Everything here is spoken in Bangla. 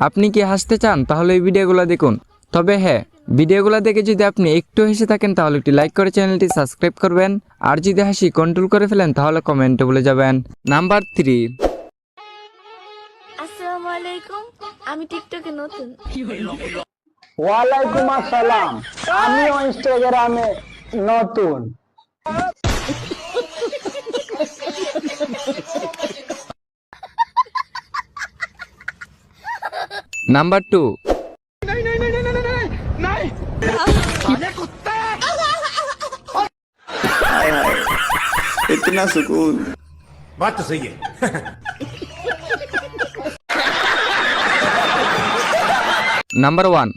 আপনি কি হাসতে চান তাহলে এই ভিডিওগুলো দেখুন। তবে হ্যাঁ, ভিডিওগুলো দেখে যদি আপনি একটু হেসে থাকেন তাহলে একটি লাইক করে চ্যানেলটি সাবস্ক্রাইব করবেন। আর যদি হাসি কন্ট্রোল করে ফেলেন তাহলে কমেন্টে বলে যাবেন। নাম্বার 3। আসসালামু আলাইকুম, আমি টিকটকে নতুন। ওয়ালাইকুম আসসালাম, আমিও ইনস্টাগ্রামে নতুন। নাম্বার 2। इतना सुकून। बात तो सही है। নাম্বার 1।